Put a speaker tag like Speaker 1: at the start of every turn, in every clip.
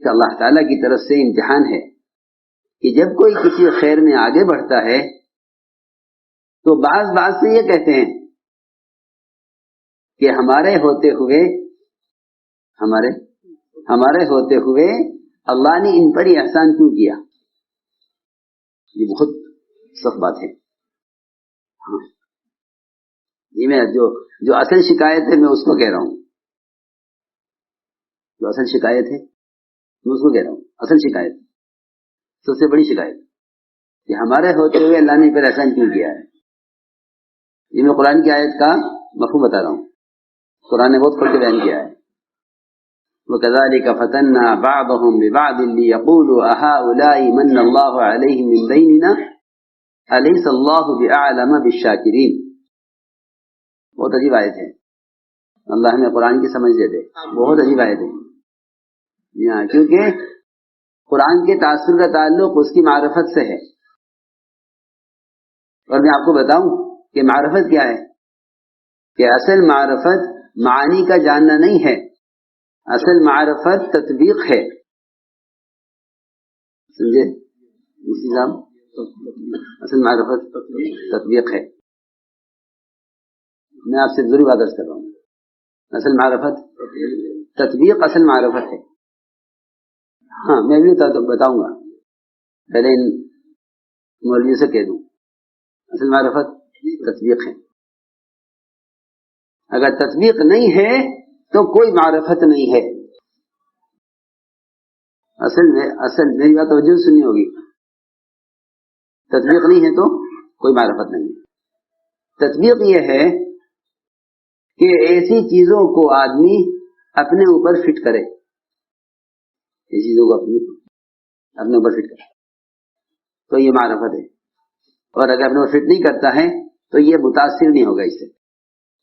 Speaker 1: کہ اللہ تعالیٰ کی طرف سے امتحان ہے کہ جب کوئی کسی خیر میں آگے بڑھتا ہے تو بعض سے یہ کہتے ہیں کہ ہمارے ہوتے ہوئے اللہ نے ان پر یہ احسان کیوں کیا. یہ بہت سخت بات ہے. ہاں یہ میں جو اصل شکایت ہے میں اس کو کہہ رہا ہوں. جو اصل شکایت ہے میں اس کو کہہ رہا ہوں. اصل شکایت سب سے بڑی شکایت کہ ہمارے ہوتے ہوئے اللہ نے ان پر احسان کیوں کیا ہے. یہ میں قرآن کی آیت کا مفہوم بتا رہا ہوں. قرآن نے بہت کھل کے بیان کیا ہے. وَكَذَلِكَ فَتَنَّا بَعْضَهُمْ بِبَعْضٍ لِيَقُولُوا أَهَؤُلَاءِ مَنَّ اللَّهُ عَلَيْهِم مِّن بَيْنِنَا أَلَيْسَ اللَّهُ بِأَعْلَمَ بِالشَّاكِرِينَ. بہت عجیب آیت ہے. اللہ ہمیں قرآن کی سمجھ دے دے. بہت عجیب آیت ہے کیونکہ قرآن کے تاثر کا تعلق اس کی معرفت سے ہے. اور میں آپ کو بتاؤں کہ معرفت کیا ہے. کہ اصل معرفت معانی کا جاننا نہیں ہے. اصل معرفت تطبیق ہے. سمجھے اسی صاحب اصل معرفت تطبیق ہے. میں آپ سے ضروری بات عرض کر رہا ہوں. اصل معرفت تطبیق اصل معرفت ہے. ہاں میں بھی بتاؤں گا. پہلے ان مولوی سے کہہ دوں اصل معرفت تطبیق ہے. اگر تطبیق نہیں ہے تو کوئی معرفت نہیں ہے. اصل میری بات توجہ سننی ہوگی. تطبیق نہیں ہے تو کوئی معرفت نہیں ہے. تطبیق یہ ہے کہ ایسی چیزوں کو آدمی اپنے اوپر فٹ کرے. ایسی چیزوں کو اپنے اوپر فٹ کرے تو یہ معرفت ہے. اور اگر اپنے اوپر فٹ نہیں کرتا ہے تو یہ متاثر نہیں ہوگا اس سے.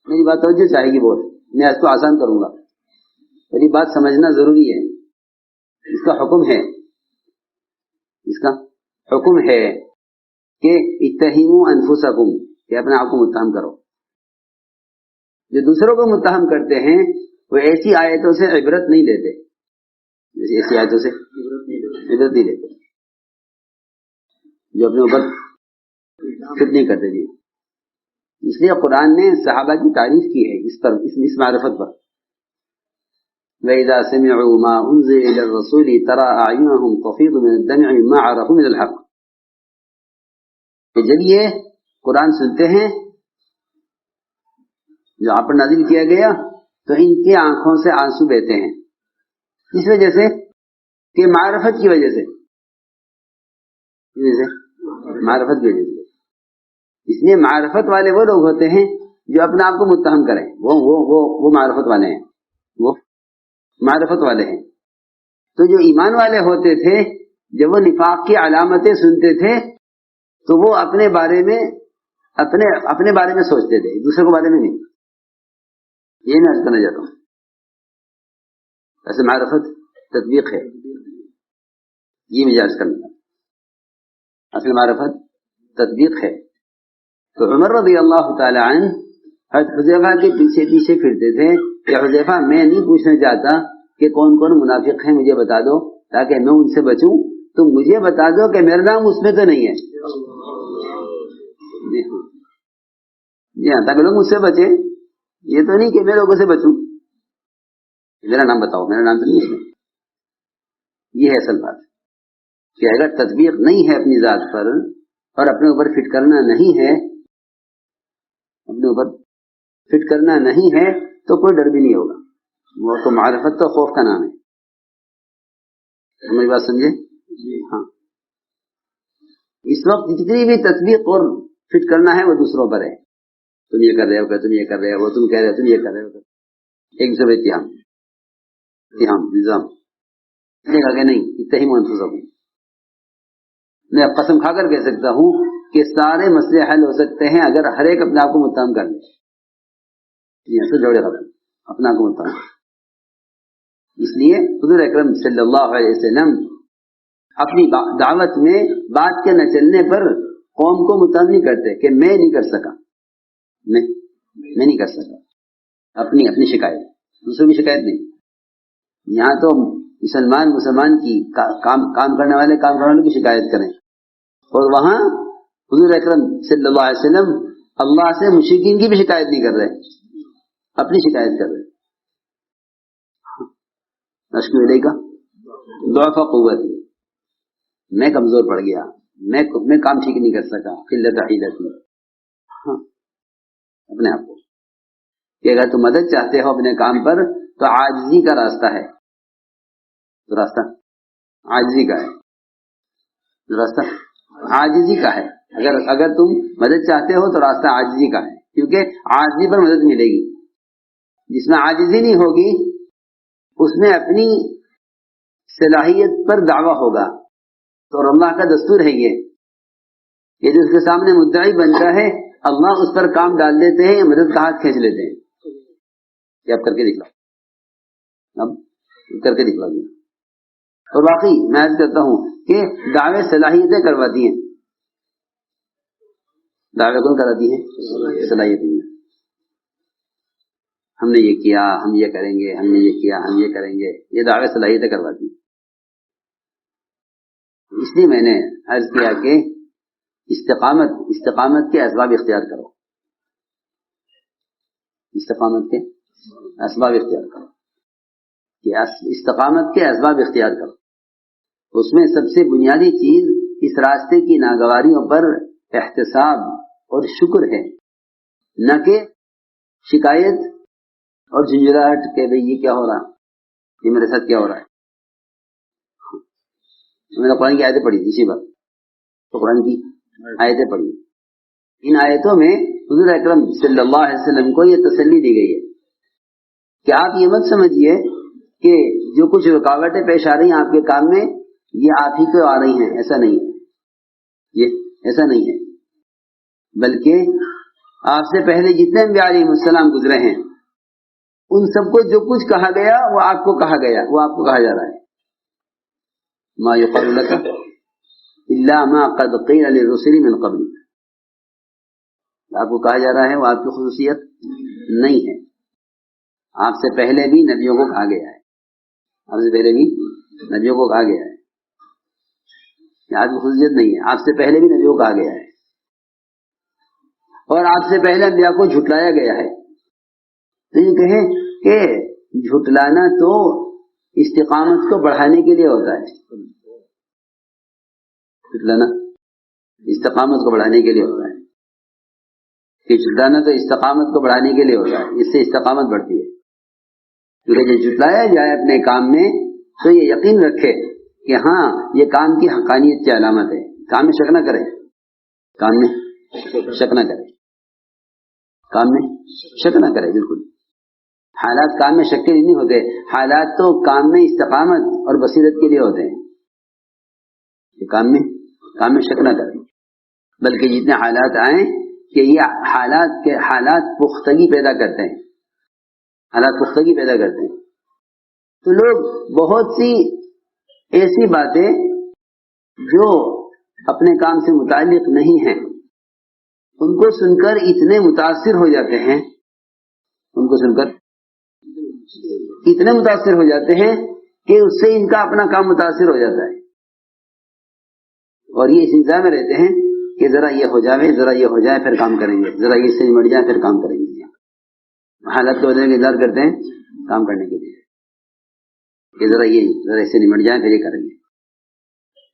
Speaker 1: میری بات توجہ چاہے گی بہت. میں اس کو آسان کروں گا. میری بات سمجھنا ضروری ہے. اس کا حکم ہے کہ اتہموا انفسکم کہ اپنے آپ کو متہم کرو. جو دوسروں کو متہم کرتے ہیں وہ ایسی آیتوں سے عبرت نہیں لیتے. ایسی آیتوں سے عبرت نہیں لیتے جو اپنے اوپر فٹ نہیں کرتے. جی اس لیے قرآن نے صحابہ کی تعریف کی ہے اس معرفت پر. وَإِذَا سَمِعُوا مَا أُنزِلَ إِلَى الرَّسُولِ تَرَىٰ أَعْيُنَهُمْ تَفِيضُ مِنَ الدَّمْعِ مِمَّا عَرَفُوا مِنَ الْحَقِّ. کہ جب یہ قرآن سنتے ہیں جو آپ پر نازل کیا گیا تو ان کی آنکھوں سے آنسو بہتے ہیں. اس وجہ سے کہ معرفت کی وجہ سے معرفت کی وجہ سے. اس لیے معرفت والے وہ لوگ ہوتے ہیں جو اپنے آپ کو متہم کریں. وہ معرفت والے ہیں. وہ معرفت والے ہیں. تو جو ایمان والے ہوتے تھے جب وہ نفاق کی علامتیں سنتے تھے تو وہ اپنے بارے میں سوچتے تھے, دوسرے کے بارے میں نہیں. یہ میں عرض کرنا چاہتا ہوں. ایسے معرفت تطبیق ہے. یہ مجھے عرض کرنا ہے. اصل معرفت تطبیق ہے. تو عمر رضی اللہ تعالی عنہ حضرت حذیفہ کے پیچھے پیچھے پھرتے تھے کہ حذیفہ میں نہیں پوچھنا چاہتا کہ کون کون منافق ہیں, مجھے بتا دو تاکہ میں ان سے بچوں. تم مجھے بتا دو کہ میرا نام اس میں تو نہیں ہے. جی ہاں, تاکہ لوگ مجھ سے بچیں. یہ تو نہیں کہ میں لوگوں سے بچوں. میرا نام بتاؤ, میرا نام تو نہیں اس میں. یہ ہے اصل بات کہ اگر تطبیق نہیں ہے اپنی ذات پر اور اپنے اوپر فٹ کرنا نہیں ہے, اپنے اوپر فٹ کرنا نہیں ہے تو کوئی ڈر بھی نہیں ہوگا. وہ تو معرفت تو خوف کا نام ہے. ہماری بات سمجھے؟ ہاں. اس وقت جتنی بھی تطبیق اور فٹ کرنا ہے وہ دوسروں پر ہے. تم یہ کر رہے ہو, تم یہ کر رہے ہو, تم کہہ رہے ہو, تم یہ کر رہے ہو. ایک دوسرے اتہام نظام دیکھا کہ نہیں. اتہموا انفسکم. میں قسم کھا کر کہہ سکتا ہوں کہ سارے مسئلے حل ہو سکتے ہیں اگر ہر ایک اپنے آپ کو متہم کر لے. یہ تو جوڑے ختم اپنا کو متہم. اس لیے حضور اکرم صلی اللہ علیہ وسلم اپنی دعوت میں بات کے نہ چلنے پر قوم کو متہم نہیں کرتے کہ میں نہیں کر سکا, میں نہیں کر سکا. اپنی شکایت, دوسروں کی شکایت نہیں. یہاں تو مسلمان کی کام کرنے والے کی شکایت کریں، اور وہاں حضور اکرم صلی اللہ علیہ وسلم اللہ سے مشرکین کی بھی شکایت نہیں کر رہے، اپنی شکایت کر رہے. اشکو الیک ضعف قوتی، میں کمزور پڑ گیا، میں کام ٹھیک نہیں کر سکا، قلت حیلتی. اپنے آپ کو کہ اگر تم مدد چاہتے ہو اپنے کام پر تو عاجزی کا راستہ ہے، تو راستہ عاجزی کا ہے، راستہ عاجزی کا ہے. اگر تم مدد چاہتے ہو تو راستہ عاجزی کا ہے، کیونکہ عاجزی پر مدد ملے گی. جس میں عاجزی نہیں ہوگی اس میں اپنی صلاحیت پر دعویٰ ہوگا. تو اللہ کا دستور ہے یہ کہ جو اس کے سامنے مدعی بنتا ہے اللہ اس پر کام ڈال دیتے ہیں، مدد کا ہاتھ کھینچ لیتے ہیں کہ اب کر کے دکھلاؤ، اب کر کے دکھلاؤ. اور واقعی میں عرض کرتا ہوں کہ دعوے صلاحیتیں کرواتی ہیں. دعوے کون کراتی ہیں؟ صلاحیتیں. ہم نے یہ کیا، ہم یہ کریں گے، ہم نے یہ کیا، ہم یہ کریں گے، یہ دعوے صلاحیتیں کرواتی ہیں. اس لیے میں نے عرض کیا کہ استقامت کے اسباب اختیار کرو، استقامت کے اسباب اختیار کرو، کہ استقامت کے اسباب اختیار کرو. اس میں سب سے بنیادی چیز اس راستے کی ناگواریوں پر احتساب اور شکر ہے، نہ کہ شکایت اور جھنجھلاہٹ کہ بھئی یہ کیا ہو رہا، یہ میرے ساتھ کیا ہو رہا ہے. میں نے قرآن کی آیتیں پڑھی اسی بات، تو قرآن کی آیتیں پڑھی. ان آیتوں میں حضور اکرم صلی اللہ علیہ وسلم کو یہ تسلی دی گئی ہے کہ آپ یہ مت سمجھیے کہ جو کچھ رکاوٹیں پیش آ رہی ہیں آپ کے کام میں یہ آپ ہی کو آ رہی ہیں. ایسا نہیں ہے، یہ ایسا نہیں ہے، بلکہ آپ سے پہلے جتنے انبیاء علیہ السلام گزرے ہیں ان سب کو جو کچھ کہا گیا وہ آپ کو کہا گیا، وہ آپ کو کہا جا رہا ہے. ما يقال لك الا ما قد قيل للرسل من قبل، آپ کو کہا جا رہا ہے وہ آپ کی خصوصیت نہیں ہے. آپ سے پہلے بھی نبیوں کو کہا گیا ہے، آپ سے پہلے بھی نبیوں کو کہا گیا ہے، آپ کی خصوصیت نہیں ہے. آپ سے پہلے بھی نبیوں کو کہا گیا ہے، اور آپ سے پہلے انبیاء کو جھٹلایا گیا ہے. تو یہ کہیں کہ جھٹلانا تو استقامت کو بڑھانے کے لیے ہوتا ہے، جھٹلانا استقامت کو بڑھانے کے لیے ہوتا ہے، کہ جھٹلانا تو استقامت کو بڑھانے کے لیے ہوتا ہے، اس سے استقامت بڑھتی ہے. کیونکہ جب جھٹلایا جائے اپنے کام میں تو یہ یقین رکھے کہ ہاں یہ کام کی حقانیت کی علامت ہے. کام میں شک نہ کرے، کام میں شک نہ کرے، کام میں شک نہ کرے. بالکل حالات کام میں شک کے لیے نہیں ہوتے، حالات تو کام میں استقامت اور بصیرت کے لیے ہوتے ہیں. کام میں شک نہ کریں، بلکہ جتنے حالات آئیں کہ یہ حالات پختگی پیدا کرتے ہیں، حالات پختگی پیدا کرتے ہیں. تو لوگ بہت سی ایسی باتیں جو اپنے کام سے متعلق نہیں ہیں ان کو سن کر اتنے متاثر ہو جاتے ہیں، ان کو سن کر اتنے متاثر ہو جاتے ہیں کہ اس سے ان کا اپنا کام متاثر ہو جاتا ہے، اور یہ اس انتظار میں رہتے ہیں کہ ذرا یہ ہو جائے، ذرا یہ ہو جائے پھر کام کریں گے، ذرا یہ سے نمٹ جائے پھر کام کریں گے. حالات کو بدلنے کا انتظار کرتے ہیں کام کرنے کے لیے، کہ ذرا اس سے نمٹ جائے پھر یہ کریں گے.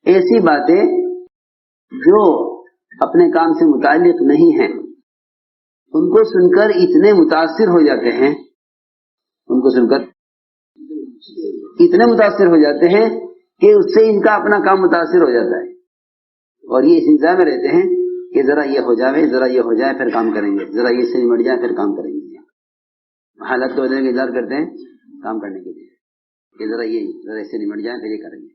Speaker 1: ایسی باتیں جو اپنے کام سے متعلق نہیں ہیں ان کو سن کر اتنے متاثر ہو جاتے ہیں، ان کو سن کر اتنے متاثر ہو جاتے ہیں کہ اس سے ان کا اپنا کام متاثر ہو جاتا ہے، اور یہ اس انتظار میں رہتے ہیں کہ ذرا یہ ہو جائے، ذرا یہ ہو جائے پھر کام کریں گے، ذرا یہ سے نمٹ جائے پھر کام کریں گے. حالت کو بدلنے کا انتظار کرتے ہیں کام کرنے کے لیے، کہ ذرا اس سے نمٹ جائے پھر یہ کریں گے.